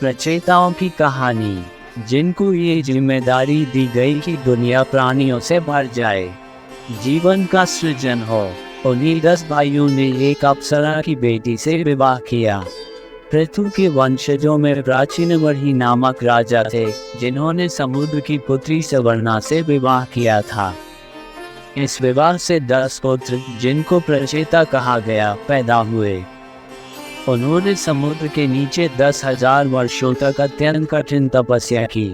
रचयिताओं की कहानी, जिनको ये जिम्मेदारी दी गई कि दुनिया प्राणियों से भर जाए, जीवन का सृजन हो। उन्हीं 10 भाइयों ने एक अप्सरा की बेटी से विवाह किया। पृथु के वंशजों में प्राचीन वर्ही नामक राजा थे, जिन्होंने समुद्र की पुत्री सवर्णा से विवाह किया था। इस विवाह से 10 पुत्र, जिनको प्रचेता कहा गया, पैदा हुए। उन्होंने समुद्र के नीचे 10,000 वर्षों तक अत्यंत कठिन तपस्या की।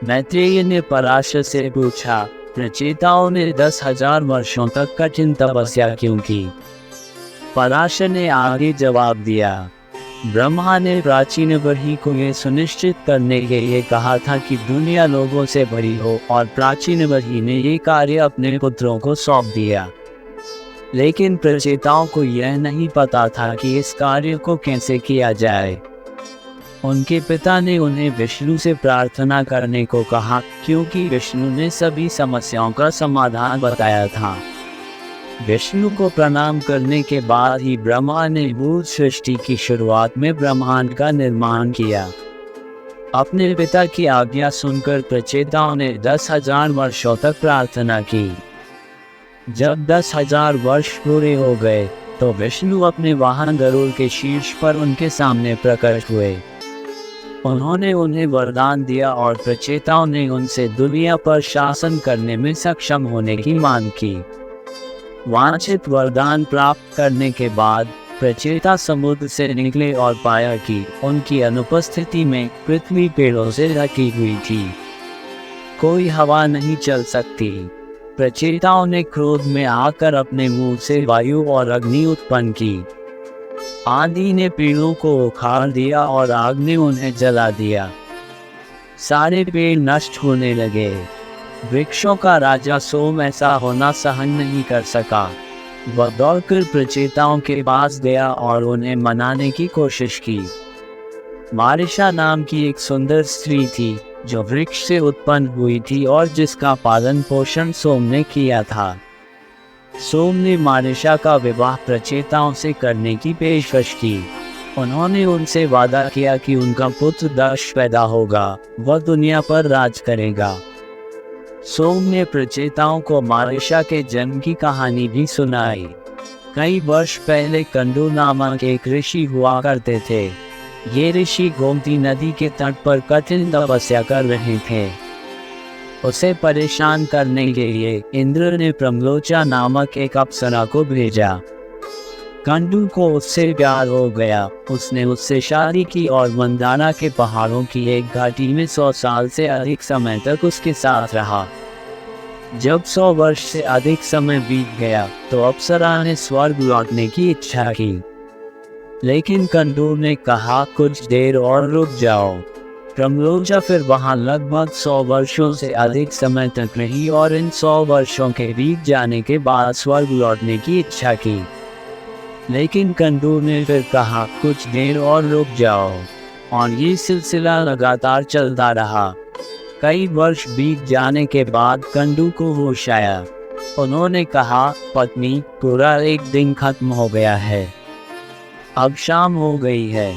मैत्रेय ने पराशर से पूछा, प्रचेताओं ने 10,000 वर्षों तक कठिन तपस्या क्यों की? पराशर ने आगे जवाब दिया, ब्रह्मा ने प्राचीन वर्ही को यह सुनिश्चित करने के लिए कहा था कि दुनिया लोगों से भरी हो, और प्राचीन वर्ही ने ये कार्य अपने पुत्रों को सौंप दिया। लेकिन प्रचेताओं को यह नहीं पता था कि इस कार्य को कैसे किया जाए। उनके पिता ने उन्हें विष्णु से प्रार्थना करने को कहा, क्योंकि विष्णु ने सभी समस्याओं का समाधान बताया था। विष्णु को प्रणाम करने के बाद ही ब्रह्मा ने मूल सृष्टि की शुरुआत में ब्रह्मांड का निर्माण किया। अपने पिता की आज्ञा सुनकर प्रचेताओं ने 10,000 वर्षों तक प्रार्थना की। जब 10,000 वर्ष पूरे हो गए तो विष्णु अपने वाहन गरुड़ के शीर्ष पर उनके सामने प्रकट हुए। उन्होंने उन्हें वरदान दिया और प्रचेताओं ने उनसे दुनिया पर शासन करने में सक्षम होने की मांग की। वांछित वरदान प्राप्त करने के बाद प्रचेता समुद्र से निकले और पाया कि उनकी अनुपस्थिति में पृथ्वी पेड़ों से ढकी हुई थी। कोई हवा नहीं चल सकती। प्रचेताओं ने क्रोध में आकर अपने मुंह से वायु और अग्नि उत्पन्न की। आंधी ने पेड़ों को उखाड़ दिया और आग ने उन्हें जला दिया। सारे पेड़ नष्ट होने लगे। वृक्षों का राजा सोम ऐसा होना सहन नहीं कर सका। वह दौड़कर प्रचेताओं के पास गया और उन्हें मनाने की कोशिश की। मारिशा नाम की एक सुंदर स्त्री थी, जो वृक्ष से उत्पन्न हुई थी और जिसका पालन पोषण सोम ने किया था। सोम ने मारिशा का विवाह प्रचेताओं से करने की पेशकश की। उन्होंने उनसे वादा किया कि उनका पुत्र दक्ष पैदा होगा, वह दुनिया पर राज करेगा। सोम ने प्रचेताओं को मारिशा के जन्म की कहानी भी सुनाई। कई वर्ष पहले कंडू नामक एक ऋषि हुआ करते थे। ये ऋषि गोमती नदी के तट पर कठिन तपस्या कर रहे थे। उसे परेशान करने के लिए इंद्र ने प्रमलोचा नामक एक अप्सरा को भेजा। कंडू को उससे प्यार हो गया। उसने उससे शादी की और मंदाना के पहाड़ों की एक घाटी में 100 साल से अधिक समय तक उसके साथ रहा। जब 100 वर्ष से अधिक समय बीत गया तो अप्सरा ने स्वर्ग लौटने की इच्छा की। लेकिन कंडू ने कहा, कुछ देर और रुक जाओ। प्रमलोचा फिर वहां लगभग 100 वर्षों से अधिक समय तक रही और इन 100 वर्षों के बीत जाने के बाद स्वर्ग लौटने की इच्छा की। लेकिन कंडू ने फिर कहा, कुछ देर और रुक जाओ, और ये सिलसिला लगातार चलता रहा। कई वर्ष बीत जाने के बाद कंडू को होश आया। उन्होंने कहा, पत्नी, पूरा एक दिन खत्म हो गया है। अब शाम हो गई है,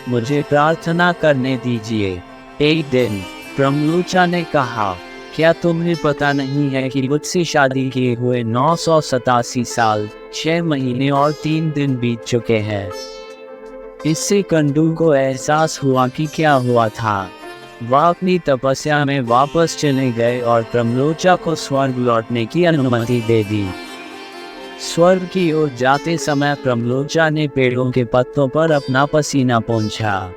मुझे प्रार्थना करने दीजिए। एक दिन प्रमलोचा ने कहा, क्या तुम्हें पता नहीं है कि मुझसे शादी किए हुए 987 साल, 6 महीने और 3 दिन बीत चुके हैं? इससे कंडू को एहसास हुआ कि क्या हुआ था। वह अपनी तपस्या में वापस चले गए और प्रमलोचा को स्वर्ग लौटने की अनुमति दे दी। स्वर्ग की ओर जाते समय प्रमलोचा ने पेड़ों के पत्तों पर अपना पसीना पोंछा।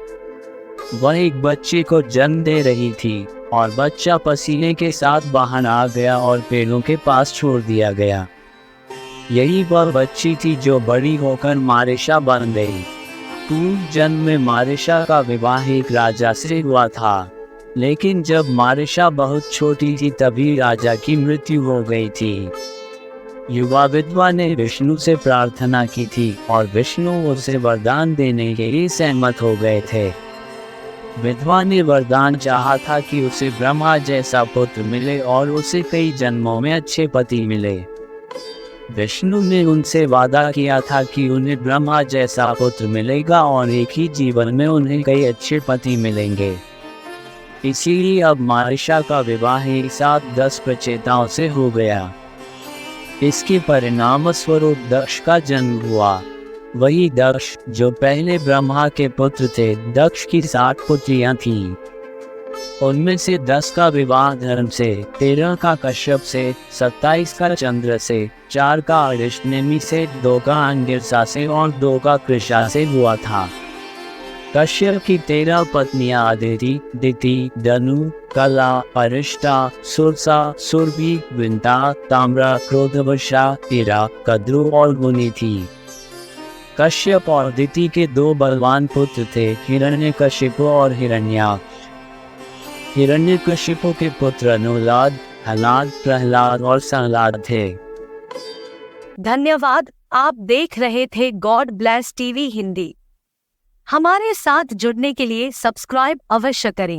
वह एक बच्चे को जन्म दे रही थी और बच्चा पसीने के साथ बाहर आ गया और पेड़ों के पास छोड़ दिया गया। यही वह बच्ची थी जो बड़ी होकर मारिशा बन गई। पूर्व जन्म में मारिशा का विवाह एक राजा से हुआ था, लेकिन जब मारिशा बहुत छोटी थी तभी राजा की मृत्यु हो गई थी। युवा विधवा ने विष्णु से प्रार्थना की थी और विष्णु उसे वरदान देने के लिए सहमत हो गए थे। विधवा ने वरदान चाहा था कि उसे ब्रह्मा जैसा पुत्र मिले और उसे कई जन्मों में अच्छे पति मिले। विष्णु ने उनसे वादा किया था कि उन्हें ब्रह्मा जैसा पुत्र मिलेगा और एक ही जीवन में उन्हें कई अच्छे पति मिलेंगे। इसीलिए अब मारिशा का विवाह एक साथ 10 प्रचेताओं से हो गया। इसके परिणाम स्वरूप दक्ष का जन्म हुआ। वही दक्ष जो पहले ब्रह्मा के पुत्र थे। दक्ष की 60 पुत्रियां थीं। उनमें से 10 का विवाह धर्म से, 13 का कश्यप से, 27 का चंद्र से, 4 का अरिष्टनेमि से, 2 का अंगिरसा से और 2 का कृषा से हुआ था। कश्यप की 13 पत्नियां अदिति, दिति, दनु, कला, अरिष्टा, सुरसा, सुरभि, विंता, ताम्रा, क्रोधवशा, इरा, कद्रु और गुनी थी। कश्यप और दिति के 2 बलवान पुत्र थे, हिरण्यकशिपु और हिरण्याक्ष। हिरण्यकशिपु के पुत्र अनुलाद, हलाद, प्रहलाद और संलाद थे। धन्यवाद। आप देख रहे थे गॉड ब्लेस टीवी हिंदी। हमारे साथ जुड़ने के लिए सब्सक्राइब अवश्य करें।